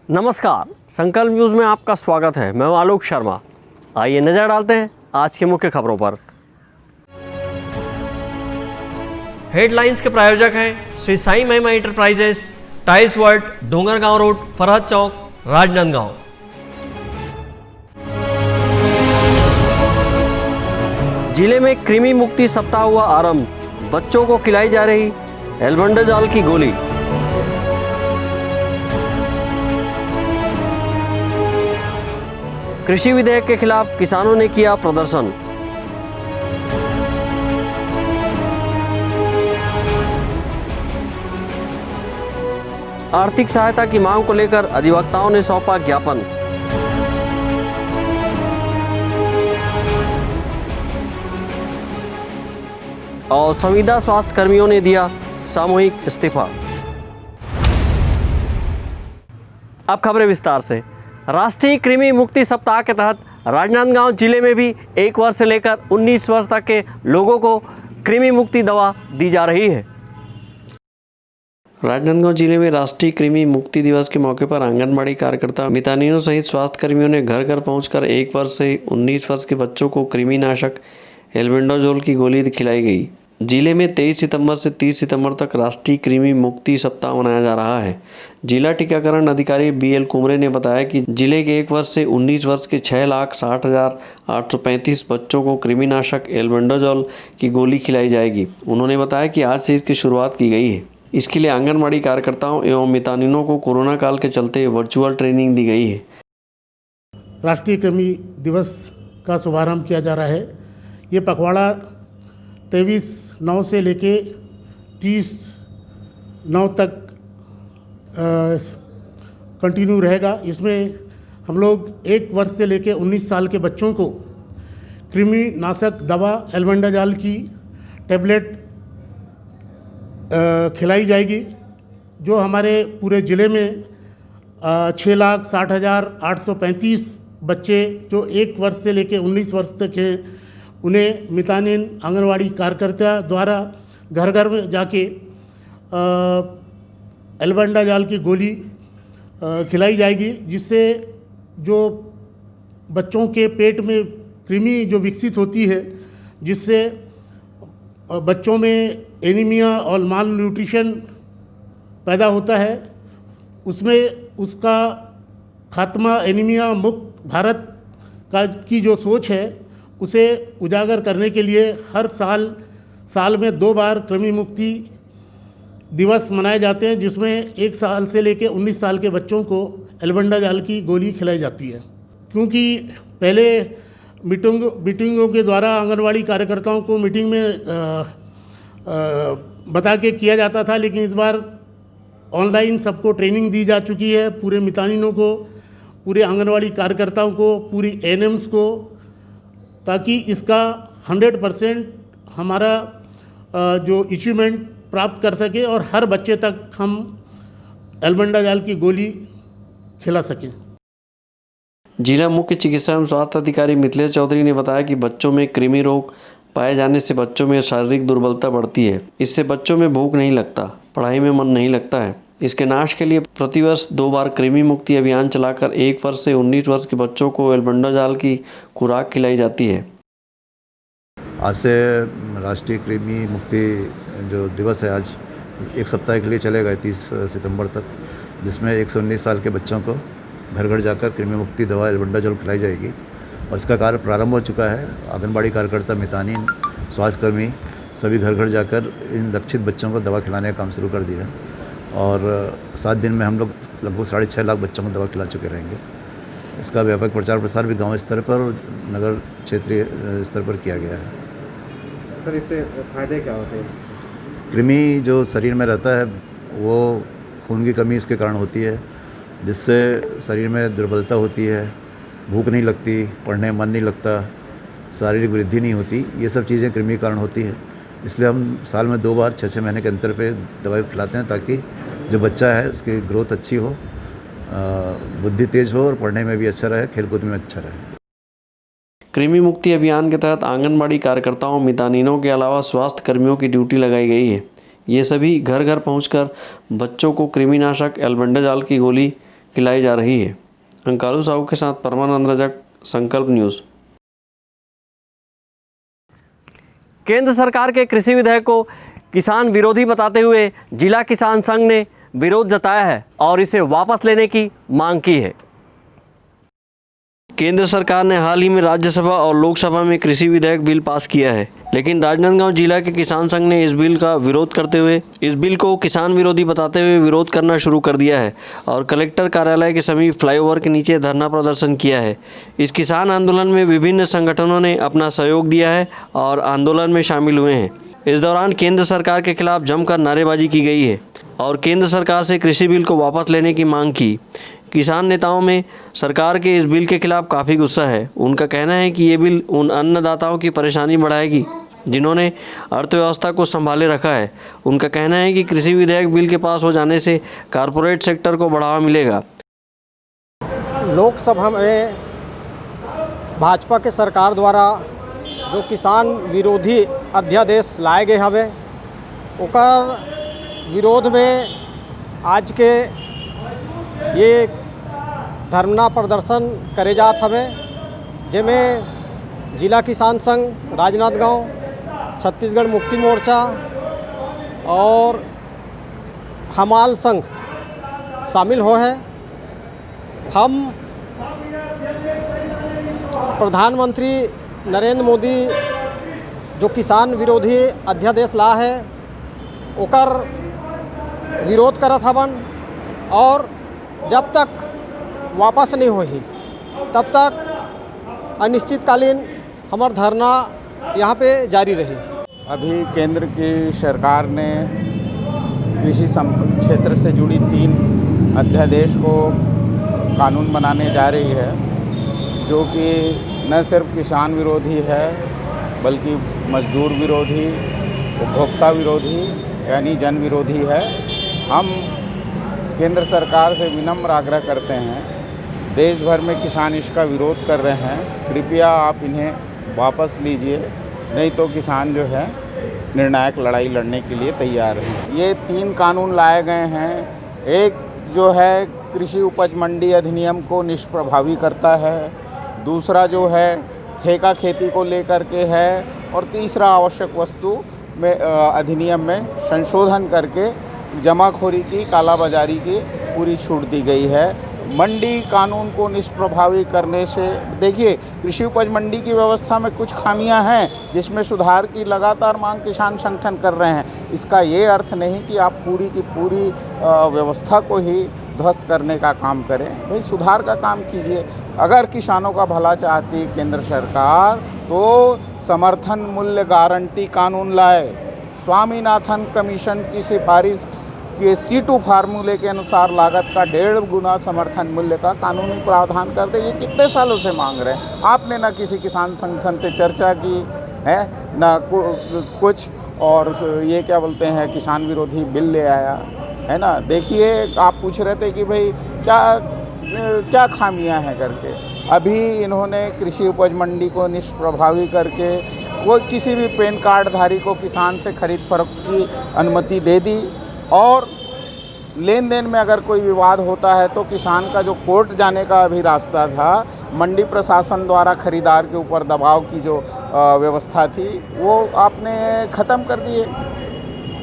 नमस्कार, संकल्प न्यूज़ में आपका स्वागत है। मैं हूं आलोक शर्मा। आइए नजर डालते हैं आज की मुख्य खबरों पर। हेडलाइंस के प्रायोजक हैं Shri Sai Mahima enterprises, tiles world, Dongargaon road, Farhad Chowk, Rajnandgaon. जिले में कृमि मुक्ति सप्ताह हुआ आरंभ। बच्चों को खिलाई जा रही एल्बेंडाजॉल की गोली। कृषि विधेयक के खिलाफ किसानों ने किया प्रदर्शन। आर्थिक सहायता की मांग को लेकर अधिवक्ताओं ने सौंपा ज्ञापन। और संविदा स्वास्थ्य कर्मियों ने दिया सामूहिक इस्तीफा। अब खबरें विस्तार से। राष्ट्रीय कृमि मुक्ति सप्ताह के तहत राजनांदगांव जिले में भी 1 वर्ष से लेकर 19 वर्ष तक के लोगों को कृमि मुक्ति दवा दी जा रही है। राजनांदगांव जिले में राष्ट्रीय कृमि मुक्ति दिवस के मौके पर आंगनबाड़ी कार्यकर्ता, मितानिनों सहित स्वास्थ्य कर्मियों ने घर घर पहुंचकर 1 वर्ष से 19 वर्ष के बच्चों को कृमिनाशक एल्बेंडाजोल की गोली खिलाई गई। जिले में 23 सितंबर से 30 सितंबर तक राष्ट्रीय कृमि मुक्ति सप्ताह मनाया जा रहा है। जिला टीकाकरण अधिकारी BL कुमरे ने बताया कि जिले के 1 वर्ष से 19 वर्ष के 6,60,835 बच्चों को कृमिनाशक एल्बेंडाजोल की गोली खिलाई जाएगी। उन्होंने बताया कि आज से इसकी शुरुआत की गई है। इसके लिए आंगनबाड़ी कार्यकर्ताओं एवं मितानिनों को कोरोना काल के चलते वर्चुअल ट्रेनिंग दी गई है। राष्ट्रीय कृमि दिवस का शुभारंभ किया जा रहा है। ये पखवाड़ा 23/9 से लेके 30/9 तक कंटिन्यू रहेगा। इसमें हम लोग 1 वर्ष से लेके 19 साल के बच्चों को कृमिनाशक दवा एल्बेंडाजॉल की टैबलेट खिलाई जाएगी, जो हमारे पूरे ज़िले में 6,60,835 बच्चे जो 1 वर्ष से लेके 19 वर्ष तक हैं, उन्हें मितानिन आंगनवाड़ी कार्यकर्ता द्वारा घर घर में जाके एल्बेंडाजॉल की गोली खिलाई जाएगी, जिससे जो बच्चों के पेट में कृमि जो विकसित होती है, जिससे बच्चों में एनीमिया और माल न्यूट्रिशन पैदा होता है, उसमें उसका खात्मा, एनीमिया मुक्त भारत की जो सोच है, उसे उजागर करने के लिए हर साल में 2 बार कृमि मुक्ति दिवस मनाए जाते हैं, जिसमें 1 साल से लेकर 19 साल के बच्चों को एल्बेंडाजॉल की गोली खिलाई जाती है। क्योंकि पहले मीटिंगों के द्वारा आंगनवाड़ी कार्यकर्ताओं को मीटिंग में बता के किया जाता था, लेकिन इस बार ऑनलाइन सबको ट्रेनिंग दी जा चुकी है। पूरे मितानिनों को, पूरे आंगनवाड़ी कार्यकर्ताओं को, पूरी ANMs को, ताकि इसका 100% हमारा जो अचीवमेंट प्राप्त कर सके और हर बच्चे तक हम एल्बेंडाजॉल की गोली खिला सकें। जिला मुख्य चिकित्सा एवं स्वास्थ्य अधिकारी मिथिलेश चौधरी ने बताया कि बच्चों में कृमि रोग पाए जाने से बच्चों में शारीरिक दुर्बलता बढ़ती है। इससे बच्चों में भूख नहीं लगता, पढ़ाई में मन नहीं लगता है। इसके नाश के लिए प्रतिवर्ष 2 बार कृमि मुक्ति अभियान चलाकर 1 वर्ष से 19 वर्ष के बच्चों को एल्बेंडाजॉल की खुराक खिलाई जाती है। आज से राष्ट्रीय कृमि मुक्ति जो दिवस है, आज 1 सप्ताह के लिए चलेगा 30 सितंबर तक, जिसमें 1 से 19 साल के बच्चों को घर घर जाकर कृमि मुक्ति दवा एल्बेंडाजॉल खिलाई जाएगी। और इसका कार्य प्रारंभ हो चुका है। आंगनबाड़ी कार्यकर्ता, मितानिन, स्वास्थ्यकर्मी सभी घर घर जाकर इन लक्षित बच्चों को दवा खिलाने का काम शुरू कर दिया है। और 7 दिन में हम लोग लगभग 6.5 लाख बच्चों को दवा खिला चुके रहेंगे। इसका व्यापक प्रचार प्रसार भी गांव स्तर पर और नगर क्षेत्रीय स्तर पर किया गया है। सर, इससे फायदे क्या होते हैं? कृमि जो शरीर में रहता है, वो खून की कमी इसके कारण होती है, जिससे शरीर में दुर्बलता होती है, भूख नहीं लगती, पढ़ने में मन नहीं लगता, शारीरिक वृद्धि नहीं होती। ये सब चीज़ें कृमि के कारण होती है। इसलिए हम साल में 2 बार 6-6 महीने के अंतर पे दवाई खिलाते हैं, ताकि जो बच्चा है उसकी ग्रोथ अच्छी हो, बुद्धि तेज हो और पढ़ने में भी अच्छा रहे, खेलकूद में अच्छा रहे। कृमि मुक्ति अभियान के तहत आंगनबाड़ी कार्यकर्ताओं, मितानिनों के अलावा स्वास्थ्य कर्मियों की ड्यूटी लगाई गई है। ये सभी घर घर पहुंचकर बच्चों को कृमिनाशक एल्बेंडाजॉल की गोली खिलाई जा रही है। अंकालू साहू के साथ परमानंद रजक, संकल्प न्यूज़। केंद्र सरकार के कृषि विधेयक को किसान विरोधी बताते हुए जिला किसान संघ ने विरोध जताया है और इसे वापस लेने की मांग की है। केंद्र सरकार ने हाल ही में राज्यसभा और लोकसभा में कृषि विधेयक बिल पास किया है, लेकिन राजनांदगांव जिला के किसान संघ ने इस बिल का विरोध करते हुए इस बिल को किसान विरोधी बताते हुए विरोध करना शुरू कर दिया है और कलेक्टर कार्यालय के समीप फ्लाईओवर के नीचे धरना प्रदर्शन किया है। इस किसान आंदोलन में विभिन्न संगठनों ने अपना सहयोग दिया है और आंदोलन में शामिल हुए हैं। इस दौरान केंद्र सरकार के खिलाफ जमकर नारेबाजी की गई है और केंद्र सरकार से कृषि बिल को वापस लेने की मांग की। किसान नेताओं में सरकार के इस बिल के खिलाफ काफ़ी गुस्सा है। उनका कहना है कि ये बिल उन अन्नदाताओं की परेशानी बढ़ाएगी जिन्होंने अर्थव्यवस्था को संभाले रखा है। उनका कहना है कि कृषि विधेयक बिल के पास हो जाने से कारपोरेट सेक्टर को बढ़ावा मिलेगा। लोकसभा में भाजपा के सरकार द्वारा जो किसान विरोधी अध्यादेश लाए गए हवे ओकर विरोध में आज के ये धरना प्रदर्शन करे जात हवे, जेमें जिला किसान संघ राजनांदगांव, छत्तीसगढ़ मुक्ति मोर्चा और हमाल संघ शामिल हो है। हम प्रधानमंत्री नरेंद्र मोदी जो किसान विरोधी अध्यादेश ला है ओकर विरोध करत हवन और जब तक वापस नहीं होही तब तक अनिश्चितकालीन हमार धरना यहाँ पे जारी रही। अभी केंद्र की सरकार ने कृषि क्षेत्र से जुड़ी 3 अध्यादेश को कानून बनाने जा रही है, जो कि न सिर्फ किसान विरोधी है बल्कि मजदूर विरोधी, उपभोक्ता विरोधी यानी जन विरोधी है। हम केंद्र सरकार से विनम्र आग्रह करते हैं, देश भर में किसान इसका विरोध कर रहे हैं, कृपया आप इन्हें वापस लीजिए, नहीं तो किसान जो है निर्णायक लड़ाई लड़ने के लिए तैयार हैं। ये 3 कानून लाए गए हैं। एक जो है कृषि उपज मंडी अधिनियम को निष्प्रभावी करता है, दूसरा जो है ठेका खेती को लेकर के है और तीसरा आवश्यक वस्तु में अधिनियम में संशोधन करके जमाखोरी की, कालाबाजारी की पूरी छूट दी गई है। मंडी कानून को निष्प्रभावी करने से देखिए कृषि उपज मंडी की व्यवस्था में कुछ खामियां हैं जिसमें सुधार की लगातार मांग किसान संगठन कर रहे हैं। इसका ये अर्थ नहीं कि आप पूरी की पूरी व्यवस्था को ही ध्वस्त करने का काम करें। भाई सुधार का काम कीजिए। अगर किसानों का भला चाहती केंद्र सरकार तो समर्थन मूल्य गारंटी कानून लाए, स्वामीनाथन कमीशन की सिफारिश के C2 फार्मूले के अनुसार लागत का 1.5 गुना समर्थन मूल्य का कानूनी प्रावधान कर दे। ये कितने सालों से मांग रहे हैं, आपने ना किसी किसान संगठन से चर्चा की है ना कुछ, और ये क्या बोलते हैं किसान विरोधी बिल ले आया है ना। देखिए आप पूछ रहे थे कि भाई क्या खामियां हैं करके, अभी इन्होंने कृषि उपज मंडी को निष्प्रभावी करके वो किसी भी पैन कार्ड धारी को किसान से खरीद फरोख्त की अनुमति दे दी, और लेन देन में अगर कोई विवाद होता है तो किसान का जो कोर्ट जाने का अभी रास्ता था, मंडी प्रशासन द्वारा खरीदार के ऊपर दबाव की जो व्यवस्था थी वो आपने ख़त्म कर दिए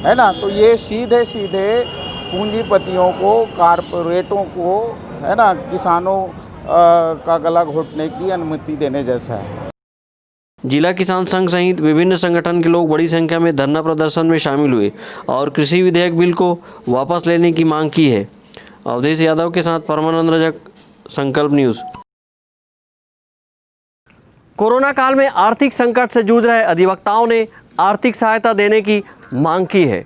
है ना। तो ये सीधे पूंजीपतियों को, कारपोरेटों को है ना किसानों का गला घोटने की अनुमति देने जैसा है। जिला किसान संघ सहित विभिन्न संगठन के लोग बड़ी संख्या में धरना प्रदर्शन में शामिल हुए और कृषि विधेयक बिल को वापस लेने की मांग की है। अवधेश यादव के साथ परमानंद रजक, संकल्प न्यूज़। कोरोना काल में आर्थिक संकट से जूझ रहे अधिवक्ताओं ने आर्थिक सहायता देने की मांग की है।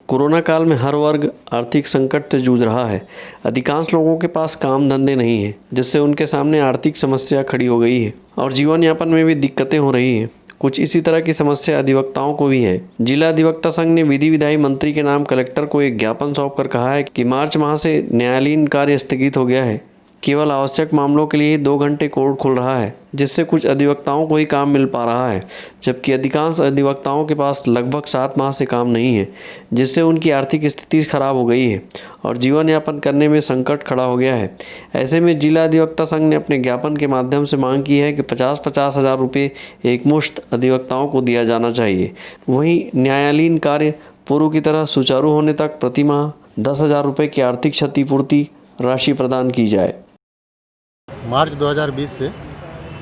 कोरोना काल में हर वर्ग आर्थिक संकट से जूझ रहा है। अधिकांश लोगों के पास काम धंधे नहीं हैं, जिससे उनके सामने आर्थिक समस्या खड़ी हो गई है और जीवन यापन में भी दिक्कतें हो रही हैं। कुछ इसी तरह की समस्या अधिवक्ताओं को भी है। जिला अधिवक्ता संघ ने विधि विधायी मंत्री के नाम कलेक्टर को एक ज्ञापन सौंपकर कहा है कि मार्च माह से न्यायालयीन कार्य स्थगित हो गया है केवल आवश्यक मामलों के लिए ही 2 घंटे कोर्ट खुल रहा है, जिससे कुछ अधिवक्ताओं को ही काम मिल पा रहा है, जबकि अधिकांश अधिवक्ताओं के पास लगभग 7 माह से काम नहीं है, जिससे उनकी आर्थिक स्थिति खराब हो गई है और जीवन यापन करने में संकट खड़ा हो गया है। ऐसे में जिला अधिवक्ता संघ ने अपने ज्ञापन के माध्यम से मांग की है कि 50-50 हज़ार रुपये एकमुश्त अधिवक्ताओं को दिया जाना चाहिए। वहीं न्यायालयीन कार्य पूर्व की तरह सुचारू होने तक प्रति माह 10,000 रुपये की आर्थिक क्षतिपूर्ति राशि प्रदान की जाए। मार्च 2020 से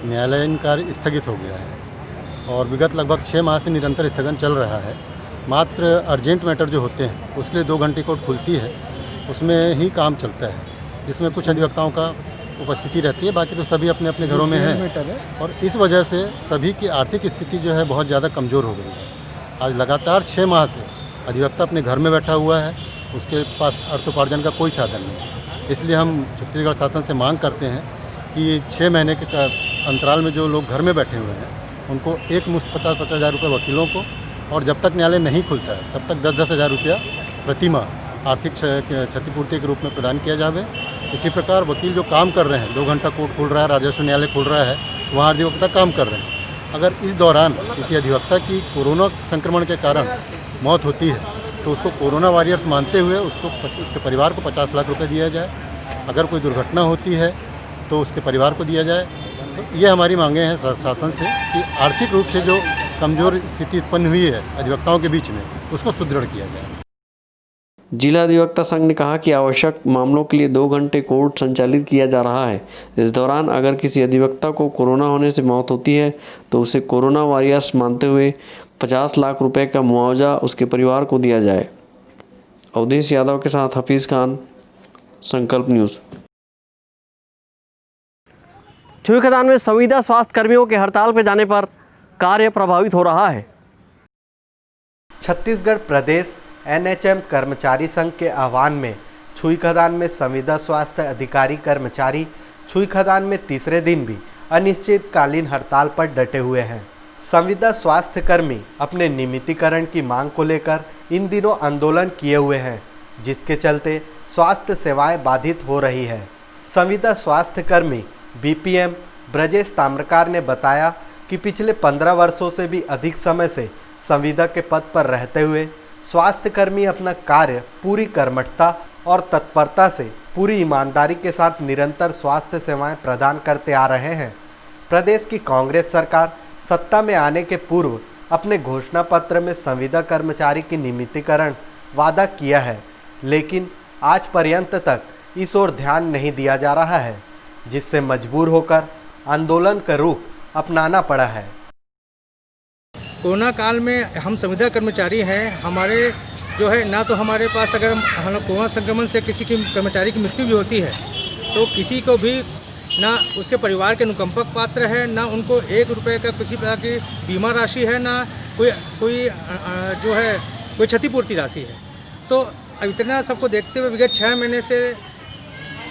न्यायालयीन कार्य स्थगित हो गया है और विगत लगभग 6 माह से निरंतर स्थगन चल रहा है। मात्र अर्जेंट मैटर जो होते हैं उसके लिए 2 घंटे कोर्ट खुलती है, उसमें ही काम चलता है, जिसमें कुछ अधिवक्ताओं का उपस्थिति रहती है, बाकी तो सभी अपने अपने घरों में हैं और इस वजह से सभी की आर्थिक स्थिति जो है बहुत ज़्यादा कमज़ोर हो गई है। आज लगातार 6 माह से अधिवक्ता अपने घर में बैठा हुआ है, उसके पास अर्थोपार्जन का कोई साधन नहीं। इसलिए हम छत्तीसगढ़ शासन से मांग करते हैं कि 6 महीने के अंतराल में जो लोग घर में बैठे हुए हैं उनको एक मुश्त 50-50 हज़ार रुपये वकीलों को, और जब तक न्यायालय नहीं खुलता है तब तक 10-10 हज़ार रुपया प्रति माह आर्थिक क्षतिपूर्ति के रूप में प्रदान किया जाए। इसी प्रकार वकील जो काम कर रहे हैं, 2 घंटा कोर्ट खुल रहा है, राजस्व न्यायालय खुल रहा है, वहाँ अधिवक्ता काम कर रहे हैं। अगर इस दौरान किसी अधिवक्ता की कोरोना संक्रमण के कारण मौत होती है तो उसको कोरोना वॉरियर्स मानते हुए उसके परिवार को 50 लाख रुपये दिया जाए। अगर कोई दुर्घटना होती है तो उसके परिवार को दिया जाए। तो ये हमारी मांगे हैं शासन से कि आर्थिक रूप से जो कमज़ोर स्थिति उत्पन्न हुई है अधिवक्ताओं के बीच में, उसको सुदृढ़ किया जाए। जिला अधिवक्ता संघ ने कहा कि आवश्यक मामलों के लिए 2 घंटे कोर्ट संचालित किया जा रहा है। इस दौरान अगर किसी अधिवक्ता को कोरोना होने से मौत होती है तो उसे कोरोना वॉरियर्स मानते हुए 50 लाख रुपए का मुआवजा उसके परिवार को दिया जाए। अवधेश यादव के साथ हफीज़ खान, संकल्प न्यूज़। छुईखदान में संविदा स्वास्थ्य कर्मियों के हड़ताल पर जाने पर कार्य प्रभावित हो रहा है। छत्तीसगढ़ प्रदेश एनएचएम कर्मचारी संघ के आह्वान में छुईखदान में संविदा स्वास्थ्य अधिकारी कर्मचारी छुईखदान में तीसरे दिन भी अनिश्चितकालीन हड़ताल पर डटे हुए हैं। संविदा स्वास्थ्य कर्मी अपने नियमितीकरण की मांग को लेकर इन दिनों आंदोलन किए हुए हैं, जिसके चलते स्वास्थ्य सेवाएं बाधित हो रही है। संविदा स्वास्थ्य कर्मी बीपीएम ब्रजेश ताम्रकार ने बताया कि पिछले 15 वर्षों से भी अधिक समय से संविदा के पद पर रहते हुए स्वास्थ्य कर्मी अपना कार्य पूरी कर्मठता और तत्परता से पूरी ईमानदारी के साथ निरंतर स्वास्थ्य सेवाएं प्रदान करते आ रहे हैं। प्रदेश की कांग्रेस सरकार सत्ता में आने के पूर्व अपने घोषणा पत्र में संविदा कर्मचारी की नियमितीकरण वादा किया है, लेकिन आज पर्यंत तक इस ओर ध्यान नहीं दिया जा रहा है, जिससे मजबूर होकर आंदोलन का रुख अपनाना पड़ा है। कोरोना काल में हम संविदा कर्मचारी हैं, हमारे जो है ना तो हमारे पास अगर हम कोरोना संक्रमण से किसी की कर्मचारी की मृत्यु भी होती है तो किसी को भी ना उसके परिवार के अनुकंपक पात्र है, ना उनको 1 रुपये का किसी प्रकार की बीमा राशि है, ना कोई जो है कोई क्षतिपूर्ति राशि है। तो इतना सबको देखते हुए विगत 6 महीने से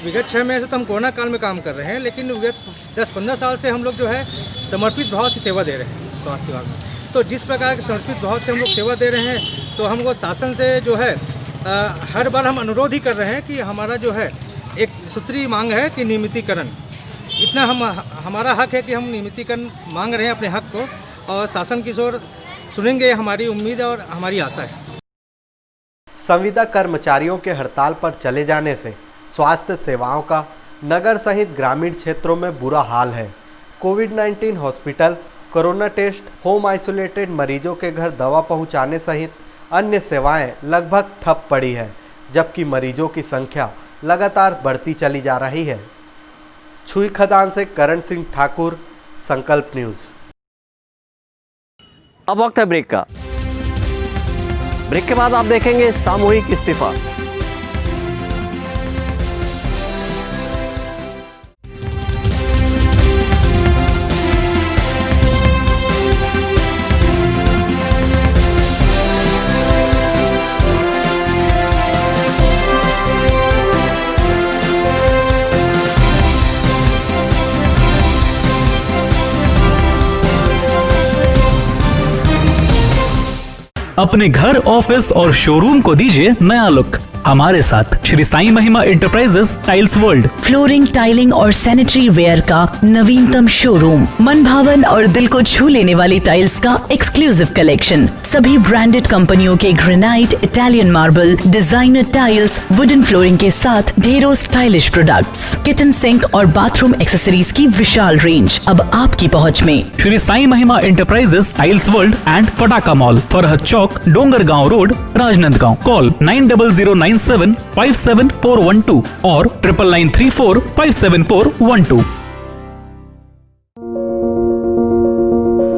तो हम कोरोना काल में काम कर रहे हैं, लेकिन विगत 10-15 साल से हम लोग जो है समर्पित भाव से सेवा दे रहे हैं स्वास्थ्य विभाग में। तो जिस प्रकार के समर्पित भाव से हम लोग सेवा दे रहे हैं तो हमको शासन से जो है हर बार हम अनुरोध ही कर रहे हैं कि हमारा जो है एक सूत्री मांग है कि नियमितीकरण, इतना हमारा हक है कि हम नियमितीकरण मांग रहे हैं अपने हक को, और शासन की ओर सुनेंगे, हमारी उम्मीद और हमारी आशा है। संविदा कर्मचारियों के हड़ताल पर चले जाने से स्वास्थ्य सेवाओं का नगर सहित ग्रामीण क्षेत्रों में बुरा हाल है। कोविड-19 hospital, corona test, home isolated मरीजों के घर दवा पहुंचाने सहित अन्य सेवाएं लगभग ठप पड़ी है, जबकि मरीजों की संख्या लगातार बढ़ती चली जा रही है। छुईखदान से करण सिंह ठाकुर, संकल्प न्यूज़। अब वक्त है ब्रेक का। ब्रेक के बाद आप देखेंगे सामूहिक इस्तीफा। अपने घर, ऑफिस और शोरूम को दीजिए नया लुक। हमारे साथ Shri Sai Mahima enterprises tiles world, flooring, tiling और सैनिटरी वेयर का नवीनतम शोरूम, मन भावन और दिल को छू लेने वाली टाइल्स का एक्सक्लूसिव कलेक्शन, सभी ब्रांडेड कंपनियों के granite, Italian marble, designer tiles, wooden flooring के साथ ढेरों स्टाइलिश प्रोडक्ट्स, किचन सिंक और बाथरूम एक्सेसरीज की विशाल रेंज अब आपकी पहुंच में। Shri Sai Mahima enterprises tiles world and Pataka mall, Farhad Chowk, Dongargaon road, Rajnandgaon. Call 9009757412 और 9994574412।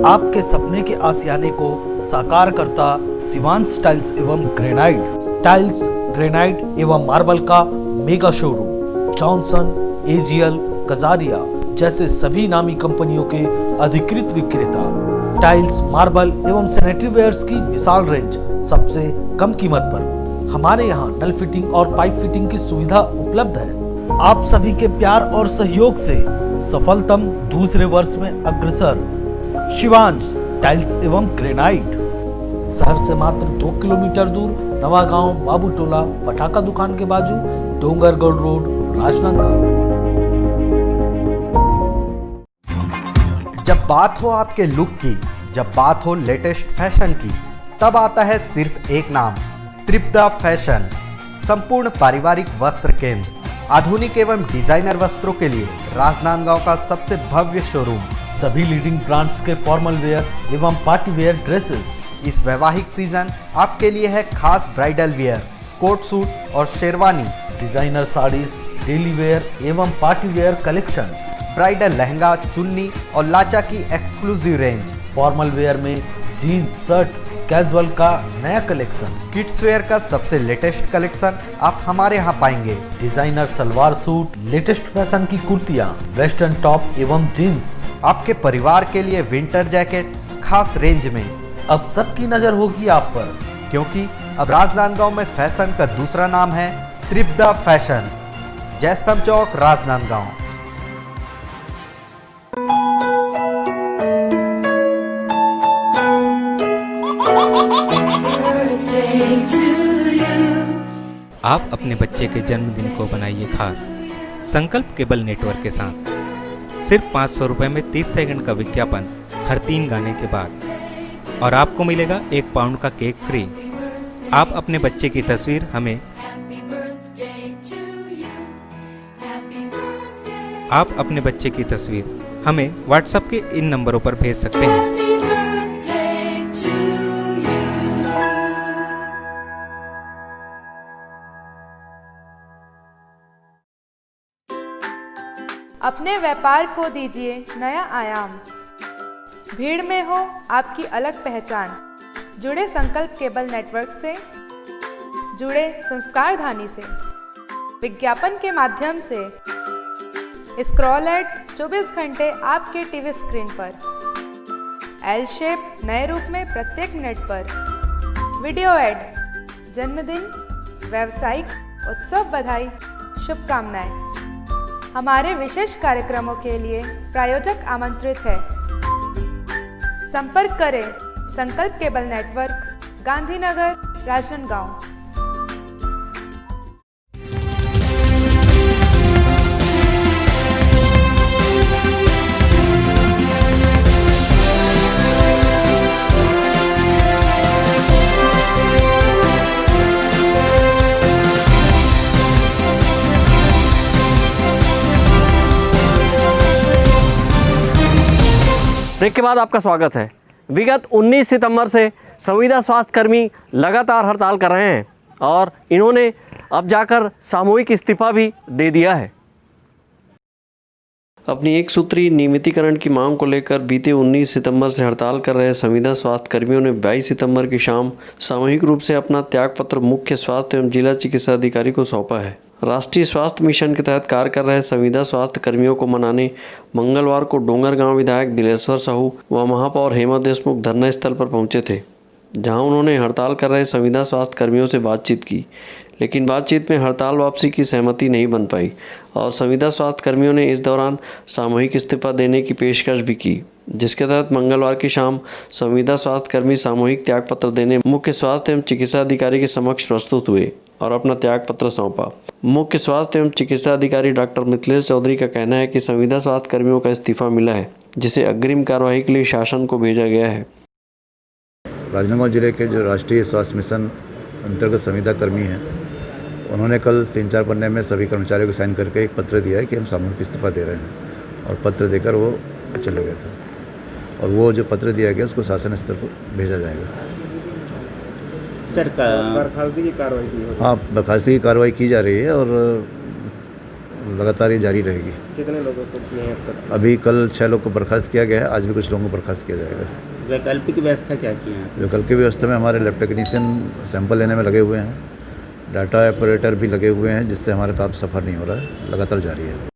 आपके सपने के आशियाने को साकार करता शिवांश टाइल्स एवं ग्रेनाइट, टाइल्स, ग्रेनाइट एवं मार्बल का mega showroom, Johnson, AGL, Kajaria जैसे सभी नामी कंपनियों के अधिकृत विक्रेता, टाइल्स, मार्बल एवं सैनिटरी वेयर्स की विशाल रेंज सबसे कम कीमत पर। हमारे यहाँ नल फिटिंग और पाइप फिटिंग की सुविधा उपलब्ध है। आप सभी के प्यार और सहयोग से सफलतम दूसरे वर्ष में अग्रसर शिवांश टाइल्स एवं ग्रेनाइट, शहर से मात्र 2 किलोमीटर दूर, नवागांव बाबूटोला पटाखा दुकान के बाजू, डोंगरगढ़ रोड, राजनांदगांव। जब बात हो आपके लुक की, जब बात हो लेटेस्ट फैशन की, तब आता है सिर्फ एक नाम, त्रिपदा फैशन। संपूर्ण पारिवारिक वस्त्र केंद्र, आधुनिक एवं डिजाइनर वस्त्रों के लिए राजनांदगांव का सबसे भव्य शोरूम, सभी लीडिंग ब्रांड्स के फॉर्मल वेयर एवं पार्टी वेयर ड्रेसेस। इस वैवाहिक सीजन आपके लिए है खास ब्राइडल वेयर, कोट सूट और sherwani, designer saris, daily wear एवं party wear collection, bridal lehenga, chunni और लाचा की एक्सक्लूसिव रेंज, फॉर्मल वेयर में जीन्स, शर्ट, कैजुअल का नया कलेक्शन, किड्स वेयर का सबसे लेटेस्ट कलेक्शन आप हमारे यहाँ पाएंगे, designer salwar suit, latest fashion की कुर्तियाँ, वेस्टर्न टॉप एवं जीन्स, आपके परिवार के लिए विंटर जैकेट खास रेंज में। अब सबकी नजर होगी आप पर, क्योंकि अब राजनांदगांव में फैशन का दूसरा नाम है त्रिपदा फैशन, जयस्तंभ चौक, राजनांदगांव। आप अपने बच्चे के जन्मदिन को बनाइए खास संकल्प केबल नेटवर्क के साथ। सिर्फ 500 रुपये में 30 सेकंड का विज्ञापन हर 3 गाने के बाद, और आपको मिलेगा 1 पाउंड का केक फ्री। आप अपने बच्चे की तस्वीर हमें व्हाट्सएप के इन नंबरों पर भेज सकते हैं। अपने व्यापार को दीजिए नया आयाम, भीड़ में हो आपकी अलग पहचान। जुड़े संकल्प केबल नेटवर्क से, जुड़े संस्कार धानी से, विज्ञापन के माध्यम से स्क्रॉल एड 24 घंटे आपके टीवी स्क्रीन पर, एल शेप नए रूप में प्रत्येक मिनट पर, वीडियो एड, जन्मदिन, व्यावसायिक उत्सव बधाई, शुभकामनाएं। हमारे विशेष कार्यक्रमों के लिए प्रायोजक आमंत्रित है। संपर्क करें Sankalp cable network, Gandhinagar, Rajnandgaon. Break के बाद आपका स्वागत है। विगत 19 सितंबर से संविदा स्वास्थ्य कर्मी लगातार हड़ताल कर रहे हैं और इन्होंने अब जाकर सामूहिक इस्तीफा भी दे दिया है। अपनी एक सूत्री नियमितीकरण की मांग को लेकर बीते 19 सितंबर से हड़ताल कर रहे संविदा स्वास्थ्य कर्मियों ने 22 सितंबर की शाम सामूहिक रूप से अपना त्यागपत्र मुख्य स्वास्थ्य एवं जिला चिकित्सा अधिकारी को सौंपा है। राष्ट्रीय स्वास्थ्य मिशन के तहत कार्य कर रहे संविदा स्वास्थ्य कर्मियों को मनाने मंगलवार को डोंगरगांव विधायक दिलेश्वर साहू व महापौर हेमा देशमुख धरना स्थल पर पहुंचे थे, जहां उन्होंने हड़ताल कर रहे संविदा स्वास्थ्य कर्मियों से बातचीत की, लेकिन बातचीत में हड़ताल वापसी की सहमति नहीं बन पाई और संविदा स्वास्थ्य कर्मियों ने इस दौरान सामूहिक इस्तीफा देने की पेशकश भी की, जिसके तहत मंगलवार की शाम संविदा स्वास्थ्य कर्मी सामूहिक त्यागपत्र देने मुख्य स्वास्थ्य एवं चिकित्सा अधिकारी के समक्ष प्रस्तुत हुए और अपना त्याग पत्र सौंपा। मुख्य स्वास्थ्य एवं चिकित्सा अधिकारी डॉक्टर मिथिलेश चौधरी का कहना है कि संविदा स्वास्थ्य कर्मियों का इस्तीफा मिला है, जिसे अग्रिम कार्रवाई के लिए शासन को भेजा गया है। राजनांदगांव जिले के जो राष्ट्रीय स्वास्थ्य मिशन अंतर्गत संविदा कर्मी हैं, उन्होंने कल 3-4 पन्ने में सभी कर्मचारियों को साइन करके एक पत्र दिया है कि हम सामूहिक इस्तीफा दे रहे हैं, और पत्र देकर वो चले गए थे। और वो जो पत्र दिया गया उसको शासन स्तर पर भेजा जाएगा। सर बर्खास्तगी की कार्रवाई की होगी? हाँ, बर्खास्तगी की कार्रवाई की जा रही है और लगातार ये जारी रहेगी। कितने लोगों को किए हैं अब तक? अभी कल 6 लोग को बर्खास्त किया गया है, आज भी कुछ लोगों को बर्खास्त किया जाएगा। वैकल्पिक व्यवस्था क्या की है? वैकल्पिक व्यवस्था में हमारे लैब टेक्नीशियन सैंपल लेने में लगे हुए हैं, डाटा ऑपरेटर भी लगे हुए हैं, जिससे हमारा काम सफर नहीं हो रहा है, लगातार जारी है।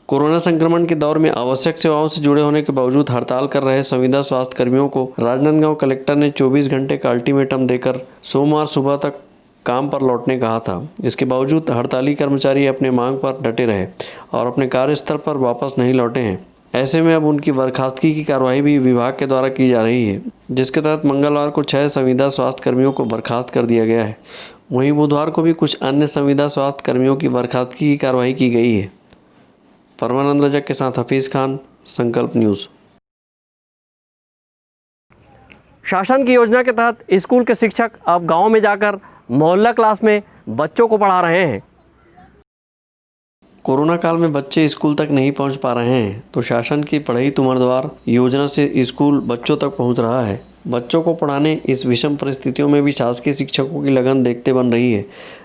कोरोना संक्रमण के दौर में आवश्यक सेवाओं से जुड़े होने के बावजूद हड़ताल कर रहे संविदा स्वास्थ्य कर्मियों को राजनांदगांव कलेक्टर ने 24 घंटे का अल्टीमेटम देकर सोमवार सुबह तक काम पर लौटने कहा था। इसके बावजूद हड़ताली कर्मचारी अपने मांग पर डटे रहे और अपने कार्यस्थल पर वापस नहीं लौटे हैं। ऐसे में अब उनकी बर्खास्तगी की कार्रवाई भी विभाग के द्वारा की जा रही है, जिसके तहत मंगलवार को 6 संविदा स्वास्थ्य कर्मियों को बर्खास्त कर दिया गया है। वहीं बुधवार को भी कुछ अन्य संविदा स्वास्थ्य कर्मियों की बर्खास्तगी की कार्रवाई की गई है। परमानंद रजक के साथ हफीज़ खान, संकल्प न्यूज़। शासन की योजना के तहत स्कूल के शिक्षक अब गांव में जाकर मोहल्ला क्लास में बच्चों को पढ़ा रहे हैं। कोरोना काल में बच्चे स्कूल तक नहीं पहुंच पा रहे हैं, तो शासन की पढ़ई तुमर द्वार योजना से स्कूल बच्चों तक पहुंच रहा है। बच्चों को पढ़ाने इस विषम परिस्थितियों में भी शासकीय शिक्षकों की लगन देखते बन रही है।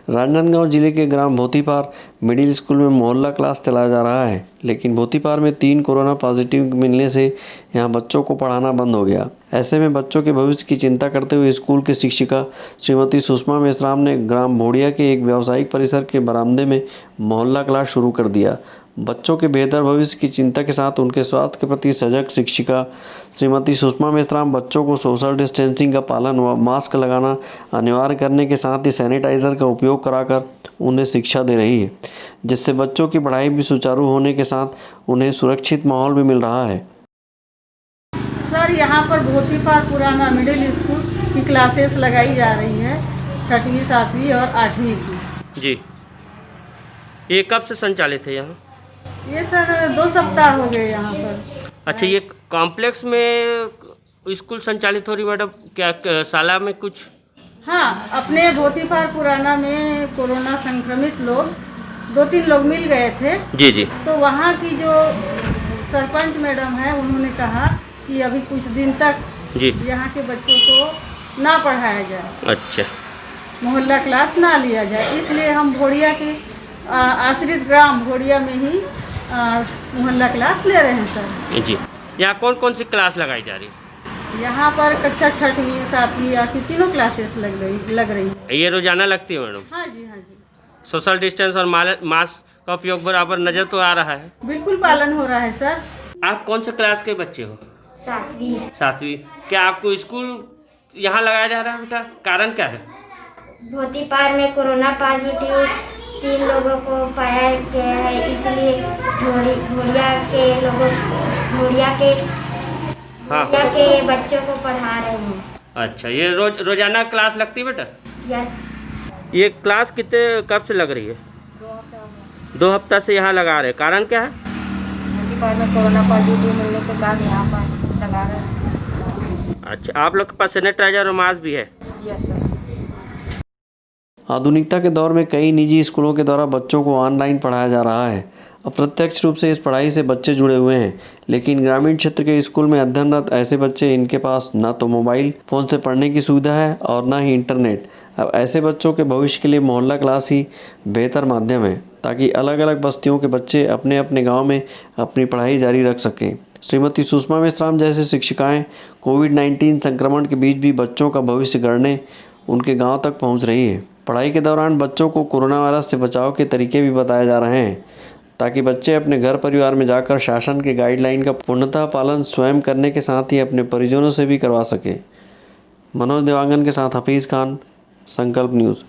राजनांदगांव जिले के ग्राम भोतीपार मिडिल स्कूल में मोहल्ला क्लास चलाया जा रहा है, लेकिन भोतीपार में 3 कोरोना पॉजिटिव मिलने से यहां बच्चों को पढ़ाना बंद हो गया। ऐसे में बच्चों के भविष्य की चिंता करते हुए स्कूल की शिक्षिका श्रीमती सुषमा मेश्राम ने ग्राम भोड़िया के एक व्यावसायिक परिसर के बरामदे में मोहल्ला क्लास शुरू कर दिया। बच्चों के बेहतर भविष्य की चिंता के साथ उनके स्वास्थ्य के प्रति सजग शिक्षिका श्रीमती सुषमा मेश्राम बच्चों को सोशल डिस्टेंसिंग का पालन व मास्क लगाना अनिवार्य करने के साथ ही सैनिटाइज़र का उपयोग कराकर उन्हें शिक्षा दे रही है, जिससे बच्चों की पढ़ाई भी सुचारू होने के साथ उन्हें सुरक्षित माहौल भी मिल रहा है। सर, यहाँ पर भोतीपार पुराना मिडिल स्कूल की क्लासेस लगाई जा रही है, 6वीं 7वीं और 8वीं की। जी, ये कब से संचालित है यहाँ? ये सर 2 सप्ताह हो गए यहाँ पर। अच्छा, ये कॉम्प्लेक्स में स्कूल संचालित हो रही मैडम? क्या शाला में कुछ? हाँ, अपने भोतीपार पुराना में कोरोना संक्रमित लोग 2-3 लोग मिल गए थे। जी जी। तो वहाँ की जो सरपंच मैडम है, उन्होंने कहा कि अभी कुछ दिन तक जी यहाँ के बच्चों को ना पढ़ाया जाए। अच्छा, मोहल्ला क्लास ना लिया जाए, इसलिए हम भोड़िया के आश्रित ग्राम भोड़िया में ही मोहल्ला क्लास ले रहे हैं सर। जी, यहाँ कौन कौन सी क्लास लगाई जा रही है? यहाँ पर कक्षा 6वीं 7वीं 8वीं तीनों क्लासेस लग रही है। ये रोजाना लगती है मैडम? हाँ जी, हाँ जी। सोशल डिस्टेंस और मास्क का उपयोग बराबर नजर तो आ रहा है? बिल्कुल पालन हो रहा है सर। आप कौन से क्लास के बच्चे हो? 7वीं। 7वीं। क्या आपको स्कूल यहाँ लगाया जा रहा है बेटा? कारण क्या है? भोतीपार में कोरोना पॉजिटिव 3 लोगों को पाया गया है, इसलिए भोड़िया के बच्चों को पढ़ा रहे हैं। अच्छा, ये रोजाना क्लास लगती है बेटा? यस। ये क्लास कब से लग रही है? 2 हफ्ता से यहाँ लगा रहे हैं, कारण क्या है? भोतीपार में कोरोना पॉजिटिव मिलने के बाद यहाँ पर लगा रहे हैं। अच्छा, आप लोग के पास सैनिटाइजर और मास्क भी है? Yes sir. आधुनिकता के दौर में कई निजी स्कूलों के द्वारा बच्चों को ऑनलाइन पढ़ाया जा रहा है। अप्रत्यक्ष रूप से इस पढ़ाई से बच्चे जुड़े हुए हैं, लेकिन ग्रामीण क्षेत्र के स्कूल में अध्ययनरत ऐसे बच्चे, इनके पास न तो मोबाइल फ़ोन से पढ़ने की सुविधा है और न ही इंटरनेट। अब ऐसे बच्चों के भविष्य के लिए मोहल्ला क्लास ही बेहतर माध्यम है, ताकि अलग अलग बस्तियों के बच्चे अपने अपने गाँव में अपनी पढ़ाई जारी रख सकें। श्रीमती सुषमा मेश्राम जैसे शिक्षिकाएँ कोविड-19 संक्रमण के बीच भी बच्चों का भविष्य गढ़ने उनके गाँव तक पहुँच रही है। पढ़ाई के दौरान बच्चों को कोरोना वायरस से बचाव के तरीके भी बताए जा रहे हैं, ताकि बच्चे अपने घर परिवार में जाकर शासन के गाइडलाइन का पूर्णतः पालन स्वयं करने के साथ ही अपने परिजनों से भी करवा सके। मनोज देवांगन के साथ हफीज़ खान, संकल्प न्यूज़।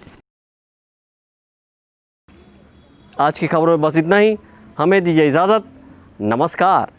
आज की खबरों में बस इतना ही। हमें दीजिए इजाज़त। नमस्कार।